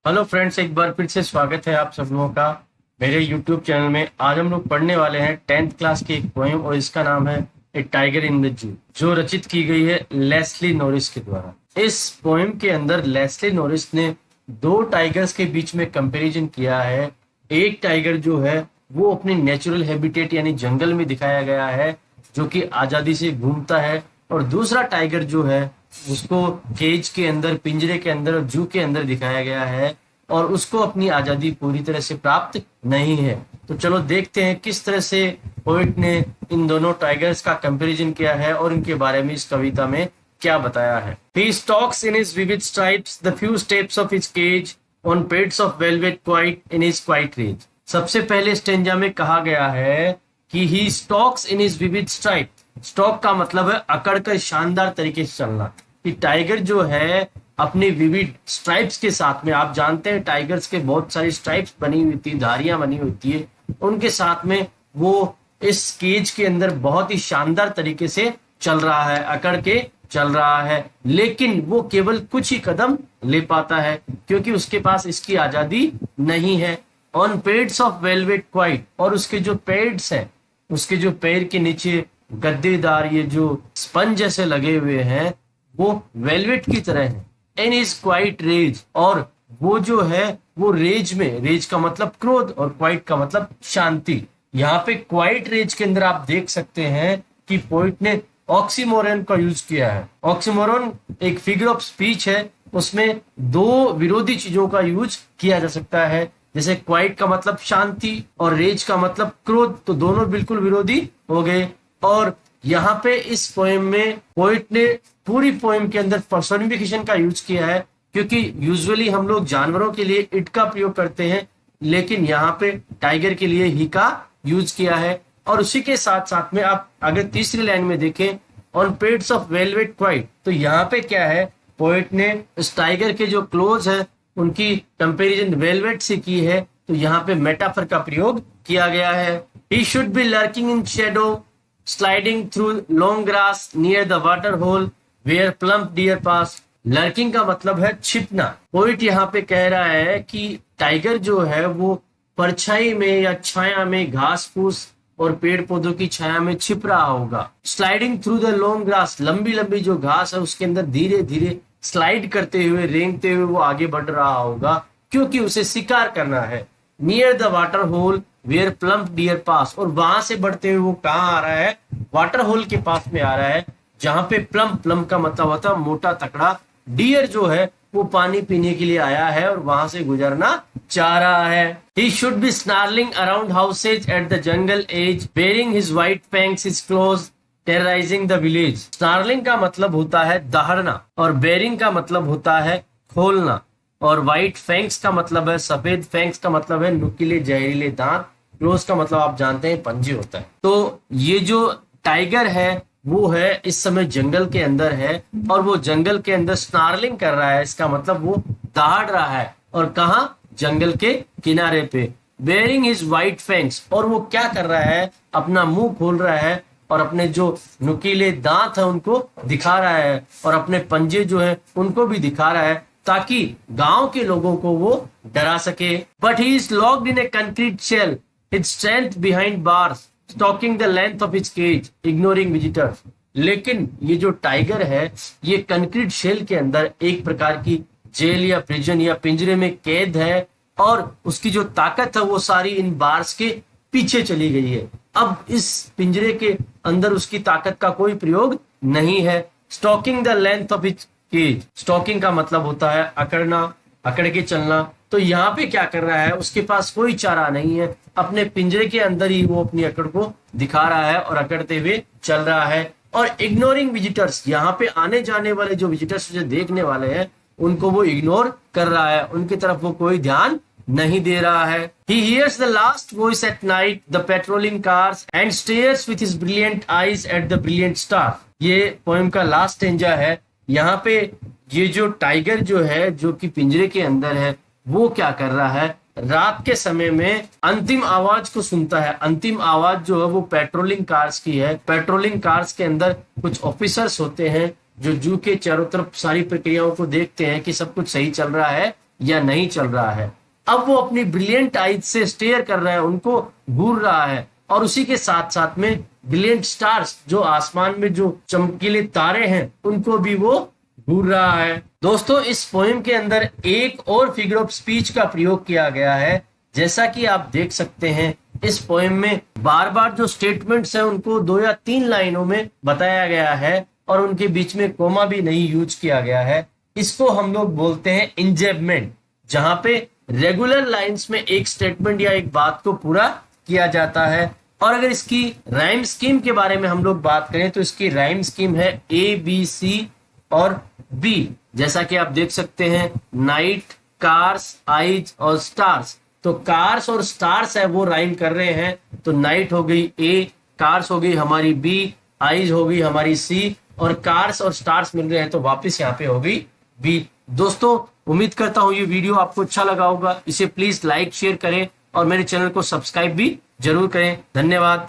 Hello friends, एक बार फिर से स्वागत है आप सब लोगों का मेरे यूट्यूब चैनल में। आज हम लोग पढ़ने वाले हैं 10th क्लास की एक पोएम और इसका नाम है ए टाइगर इन द जू, जो रचित की गई है लेस्ली नॉरिस के द्वारा। इस पोएम के अंदर लेस्ली नॉरिस ने दो टाइगर्स के बीच में कंपैरिजन किया है। एक टाइगर जो है वो अपनी नेचुरल हैबिटेट यानी जंगल में दिखाया गया है, जो कि आजादी से घूमता है, और दूसरा टाइगर जो है उसको केज के अंदर, पिंजरे के अंदर, जू के अंदर दिखाया गया है और उसको अपनी आजादी पूरी तरह से प्राप्त नहीं है। तो चलो देखते हैं किस तरह से पोइट ने इन दोनों टाइगर्स का कंपैरिजन किया है और इनके बारे में इस कविता में क्या बताया है। He stalks in his vivid stripes the few steps of his cage on pads of velvet quite in his quiet rage। सबसे पहले स्टेंजा में कहा गया है कि he stalks in his vivid stripe। Stock का मतलब है अकड़ कर शानदार तरीके से चलना। कि टाइगर जो है अपने विविड स्ट्राइप्स के साथ में, आप जानते हैं टाइगर्स के बहुत सारी स्ट्राइप्स बनी हुई थी, धारियां बनी होती है, उनके साथ में वो इस केज के अंदर बहुत ही शानदार तरीके से चल रहा है, अकड़ के चल रहा है। लेकिन वो केवल कुछ ही कदम ले पाता है क्योंकि उसके पास इसकी आजादी नहीं है। On pads of velvet quite, और उसके जो पेड्स हैं, उसके जो पैर के नीचे गद्देदार ये जो स्पंज जैसे लगे हुए हैं वो वेलवेट की तरह है। इन इज क्वाइट रेज, और वो जो है वो रेज में, रेज का मतलब क्रोध और क्वाइट का मतलब शांति। यहाँ पे क्वाइट रेज के अंदर आप देख सकते हैं कि पोइट ने ऑक्सीमोरन का यूज किया है। ऑक्सीमोरन एक फिगर ऑफ स्पीच है, उसमें दो विरोधी चीजों का यूज किया जा सकता है। जैसे क्वाइट का मतलब शांति और रेज का मतलब क्रोध, तो दोनों बिल्कुल विरोधी हो गए। और यहाँ पे इस पोएम में पोइट ने पूरी पोएम के अंदर पर्सोनिफिकेशन का यूज किया है, क्योंकि यूजुअली हम लोग जानवरों के लिए इट का प्रयोग करते हैं, लेकिन यहाँ पे टाइगर के लिए ही का यूज किया है। और उसी के साथ साथ में आप अगर तीसरी लाइन में देखें, on pads of velvet quite, तो यहाँ पे क्या है, पोइट ने इस टाइगर के जो क्लोज है उनकी कंपैरिजन वेलवेट से की है, तो यहाँ पे मेटाफर का प्रयोग किया गया है। He should be lurking in shadow sliding through long grass near the water hole where plump deer pass। Lurking का मतलब है छिपना। पोइट यहाँ पे कह रहा है कि टाइगर जो है वो परछाई में या छाया में, घास फूस और पेड़ पौधों की छाया में छिप रहा होगा। Sliding through the long grass, लंबी लंबी जो घास है उसके अंदर धीरे धीरे स्लाइड करते हुए, रेंगते हुए वो आगे बढ़ रहा होगा, क्योंकि उसे शिकार करना है। Near the water hole where plump deer pass, और वहां से बढ़ते हुए वो कहाँ आ रहा है, वाटर होल के पास में आ रहा है, जहां पे प्लम्प, प्लम्प का मतलब होता है मोटा तकड़ा, डियर जो है वो पानी पीने के लिए आया है और वहां से गुजरना चाह रहा है। He should be snarling around houses at the jungle edge, bearing his white fangs, his claws, terrorizing the village। Snarling का मतलब होता है दहाड़ना, और बेरिंग का मतलब होता है खोलना, और व्हाइट फैंक्स का मतलब है सफेद, फैंक्स का मतलब है नुकीले जहरीले दांत, क्लोज का मतलब आप जानते हैं पंजे होता है। तो ये जो टाइगर है वो है इस समय जंगल के अंदर है, और वो जंगल के अंदर स्नार्लिंग कर रहा है, इसका मतलब वो दहाड़ रहा है। और कहा, जंगल के किनारे पे। बेयरिंग हिज व्हाइट फैंक्स, और वो क्या कर रहा है, अपना मुंह खोल रहा है और अपने जो नुकीले दांत है उनको दिखा रहा है, और अपने पंजे जो है उनको भी दिखा रहा है, ताकि गांव के लोगों को वो डरा सके। But he is locked in a concrete shell, its strength behind bars, stalking the length of its cage, ignoring visitors। लेकिन ये जो टाइगर है ये कंक्रीट शेल के अंदर एक प्रकार की जेल या प्रिजन या पिंजरे में कैद है, और उसकी जो ताकत है वो सारी इन बार्स के पीछे चली गई है। अब इस पिंजरे के अंदर उसकी ताकत का कोई प्रयोग नहीं है। Stalking the length of its cage, stalking का मतलब होता है अकड़ना, अकड़ के चलना। तो यहाँ पे क्या कर रहा है, उसके पास कोई चारा नहीं है, अपने पिंजरे के अंदर ही वो अपनी अकड़ को दिखा रहा है और अकड़ते हुए चल रहा है। और इग्नोरिंग विजिटर्स, यहाँ पे आने जाने वाले जो विजिटर्स, जो देखने वाले हैं, उनको वो इग्नोर कर रहा है, उनकी तरफ वो कोई ध्यान नहीं दे रहा है। He hears the last voice at night, the patrolling cars, and stares with his brilliant eyes at the brilliant star। ये पोएम का लास्ट स्टेंजा है। यहाँ पे ये जो टाइगर जो है, जो कि पिंजरे के अंदर है, वो क्या कर रहा है, रात के समय में अंतिम आवाज को सुनता है। अंतिम आवाज जो है वो पेट्रोलिंग कार्स की है। पेट्रोलिंग कार्स के अंदर कुछ ऑफिसर्स होते हैं जो जू के चारों तरफ सारी प्रक्रियाओं को देखते हैं कि सब कुछ सही चल रहा है या नहीं चल रहा है। अब वो अपनी ब्रिलियंट आइज से स्टेयर कर रहा है, उनको घूर रहा है, और उसी के साथ साथ में ब्रिलियंट स्टार्स, जो आसमान में जो चमकीले तारे हैं, उनको भी वो घूर रहा है। दोस्तों, इस पोएम के अंदर एक और फिगर ऑफ स्पीच का प्रयोग किया गया है। जैसा कि आप देख सकते हैं, इस पोएम में बार बार जो स्टेटमेंट्स हैं उनको 2 या 3 लाइनों में बताया गया है और उनके बीच में कोमा भी नहीं यूज किया गया है। इसको हम लोग बोलते हैं इंजेबमेंट, जहां पे रेगुलर लाइंस में एक स्टेटमेंट या एक बात को पूरा किया जाता है। और अगर इसकी राइम स्कीम के बारे में हम लोग बात करें तो इसकी राइम स्कीम है ए, बी, सी और बी। जैसा कि आप देख सकते हैं, नाइट, कार्स, आइज और स्टार्स। तो कार्स और स्टार्स है वो राइम कर रहे हैं, तो नाइट हो गई ए, कार्स हो गई हमारी बी, आइज हो गई हमारी सी, और कार्स और स्टार्स मिल रहे हैं तो वापस यहाँ पे हो गई बी। दोस्तों, उम्मीद करता हूँ ये वीडियो आपको अच्छा लगा होगा। इसे प्लीज लाइक शेयर करें और मेरे चैनल को सब्सक्राइब भी जरूर करें। धन्यवाद।